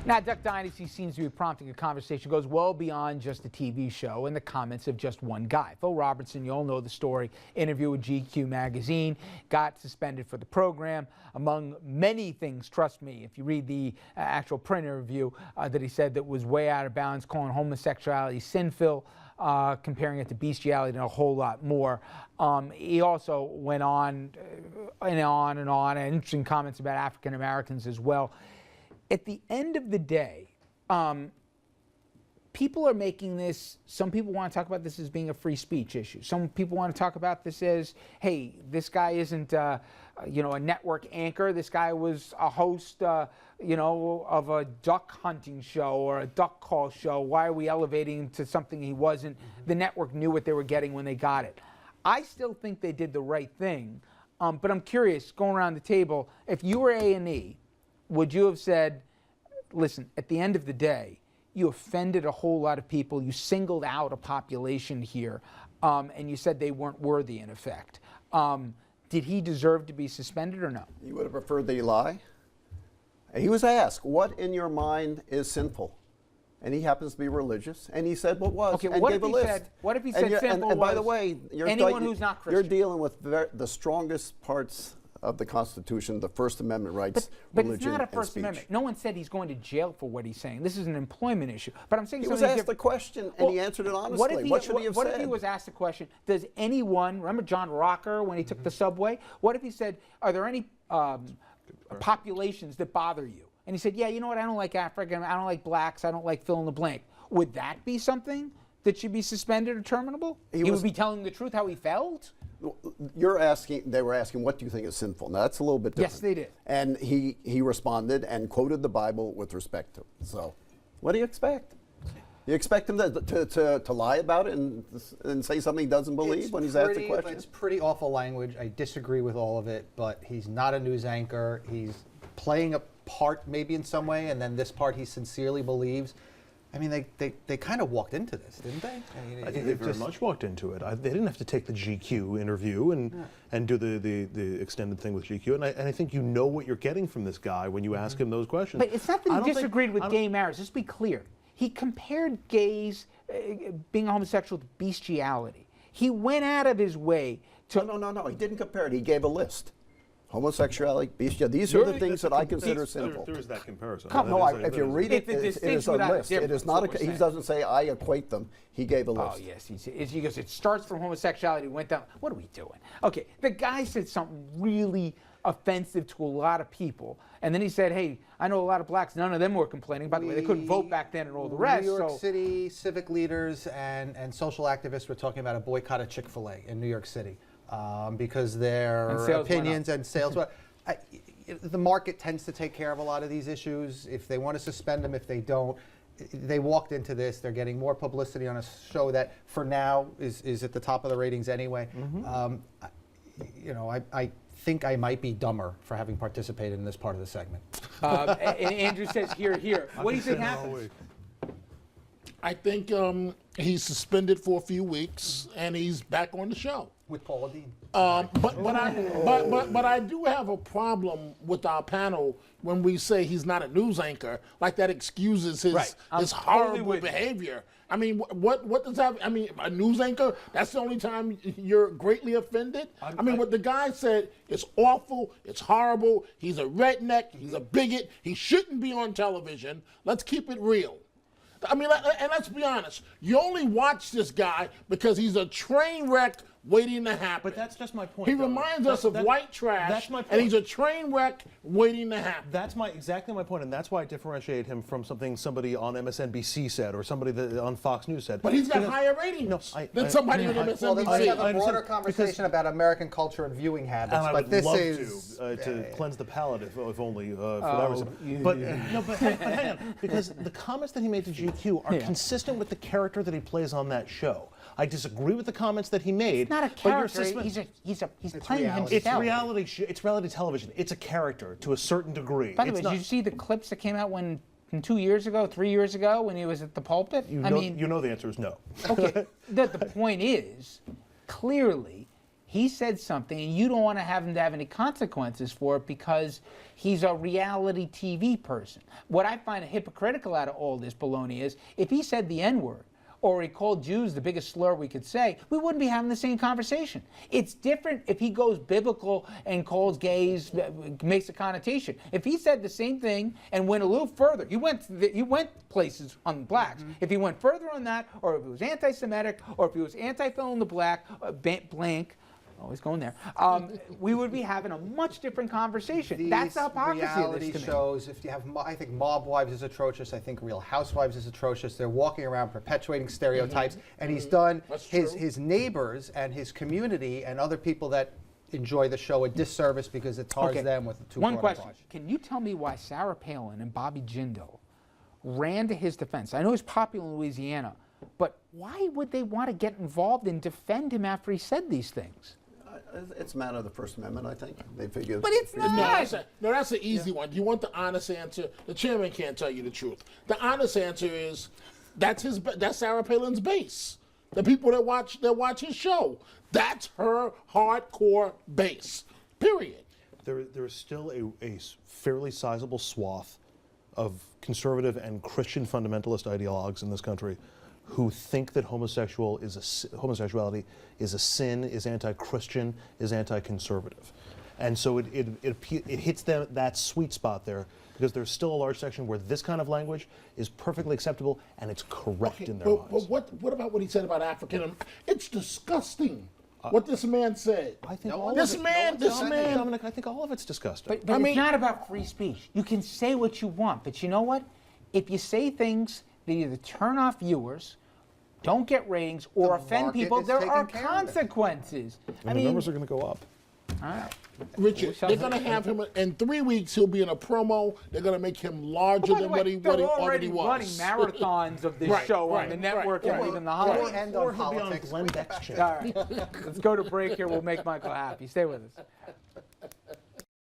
Now, Duck Dynasty seems to be prompting a conversation that goes well beyond just a TV show and the comments of just one guy. Phil Robertson, you all know the story, interview with GQ magazine, got suspended for the program, among many things, trust me. If you read the actual print interview that he said that was way out of bounds, calling homosexuality sinful, comparing it to bestiality and a whole lot more. He also went on and on and on, and interesting comments about African Americans as well. At the end of the day, people are making this, some people want to talk about this as being a free speech issue. Some people want to talk about this as, hey, this guy isn't, a network anchor. This guy was a host, of a duck hunting show or a duck call show. Why are we elevating him to something he wasn't? The network knew what they were getting when they got it. I still think they did the right thing, but I'm curious, going around the table, if you were A&E, would you have said, listen, at the end of the day, you offended a whole lot of people, you singled out a population here, and you said they weren't worthy in effect. Did he deserve to be suspended or no? You would have preferred that he lie? He was asked, what in your mind is sinful? And he happens to be religious, and he said what was, okay, and what gave if a list. What if he said sinful and by was the way, anyone who's not Christian? You're dealing with the strongest parts of the Constitution, the First Amendment rights, but religion, it's not a First speech. Amendment. No one said he's going to jail for what he's saying. This is an employment issue. But I'm saying he was something asked the question, and he answered it honestly. What should he have said? What if he was asked the question, does anyone, remember John Rocker when he took the subway? What if he said, are there any populations that bother you? And he said, yeah, you know what, I don't like African, I don't like blacks, I don't like fill in the blank. Would that be something that should be suspended or terminable? He would be telling the truth how he felt? They were asking, what do you think is sinful? Now, that's a little bit different. Yes, they did. And he responded and quoted the Bible with respect to it. So, what do you expect? You expect him to lie about it and say something he doesn't believe when he's asked the question? It's pretty awful language. I disagree with all of it, but he's not a news anchor. He's playing a part maybe in some way, and then this part he sincerely believes. I mean, they kind of walked into this, didn't they? I think they very much walked into it. They didn't have to take the GQ interview and do the extended thing with GQ. And I think you know what you're getting from this guy when you ask him those questions. But it's not that he disagreed with gay marriage. Let's be clear. He compared gays being homosexual to bestiality. He went out of his way to... No. He didn't compare it. He gave a list. Homosexuality, bestiality. These are the things that I consider sinful. There is that comparison. If you read it, it is a list. It is not he doesn't say I equate them. He gave a list. Oh, yes. He goes, it starts from homosexuality, went down. What are we doing? Okay, the guy said something really offensive to a lot of people. And then he said, hey, I know a lot of blacks. None of them were complaining. By the way, they couldn't vote back then and all the rest. New York City civic leaders and social activists were talking about a boycott of Chick-fil-A in New York City. Because their opinions and sales. The market tends to take care of a lot of these issues. If they want to suspend them, if they don't, they walked into this. They're getting more publicity on a show that, for now, is at the top of the ratings anyway. I think I might be dumber for having participated in this part of the segment. And Andrew says, here. What do you think happened? I think he's suspended for a few weeks, and he's back on the show. With Paula Dean. But I do have a problem with our panel when we say he's not a news anchor. Like that excuses his horrible behavior. I mean, what does that? I mean, a news anchor? That's the only time you're greatly offended. I mean, what the guy said is awful. It's horrible. He's a redneck. He's a bigot. He shouldn't be on television. Let's keep it real. I mean, and let's be honest. You only watch this guy because he's a train wreck waiting to happen. But that's just my point. He reminds us of white trash, that's my point. And he's a train wreck waiting to happen. That's exactly my point, and that's why I differentiate him from something somebody on MSNBC said or somebody that on Fox News said. But he's got higher ratings than somebody on MSNBC. Well, then we have a broader conversation about American culture and viewing habits. And I but would this love is to cleanse the palate, if only for that reason. But hang on, because the comments that he made to GQ are consistent with the character that he plays on that show. I disagree with the comments that he made. It's not a character. He's playing himself. It's reality. It's reality television. It's a character to a certain degree. By the way, did you see the clips that came out 2 years ago, 3 years ago, when he was at the pulpit? You know the answer is no. Okay. The point is, clearly, he said something and you don't want to have him to have any consequences for it because he's a reality TV person. What I find hypocritical out of all this baloney is if he said the N-word or he called Jews the biggest slur we could say, we wouldn't be having the same conversation. It's different if he goes biblical and calls gays, makes a connotation. If he said the same thing and went a little further, you went places on blacks. If he went further on that, or if it was anti-Semitic, or if he was anti-fill in the blank, always going there, we would be having a much different conversation. That's the hypocrisy of this to me. Shows, if you have, I think Mob Wives is atrocious. I think Real Housewives is atrocious. They're walking around perpetuating stereotypes, and he's done his neighbors and his community and other people that enjoy the show a disservice because it tars them with a too One broad question. brush. Can you tell me why Sarah Palin and Bobby Jindal ran to his defense? I know he's popular in Louisiana, but why would they want to get involved and defend him after he said these things? It's a matter of the First Amendment, I think. They figure. But it's not. No, that's an easy one. You want the honest answer? The chairman can't tell you the truth. The honest answer is that's Sarah Palin's base. The people that watch his show. That's her hardcore base. Period. There is still a fairly sizable swath of conservative and Christian fundamentalist ideologues in this country who think that homosexuality is a sin, is anti-Christian, is anti-conservative. And so it hits them that sweet spot there because there's still a large section where this kind of language is perfectly acceptable and it's correct in their minds. But what about what he said about African? It's disgusting what this man said. I think Dominic, I think all of it's disgusting. But it's not about free speech. You can say what you want, but you know what? If you say things that either turn off viewers, don't get ratings, or offend people, there are consequences. And the numbers are going to go up. All right. Richard, they're going to have him in 3 weeks. He'll be in a promo. They're going to make him larger than what he already was. Running marathons of this show on the network and even the holidays. Or he'll be on Glenn Beck's channel. All right. Let's go to break here. We'll make Michael happy. Stay with us.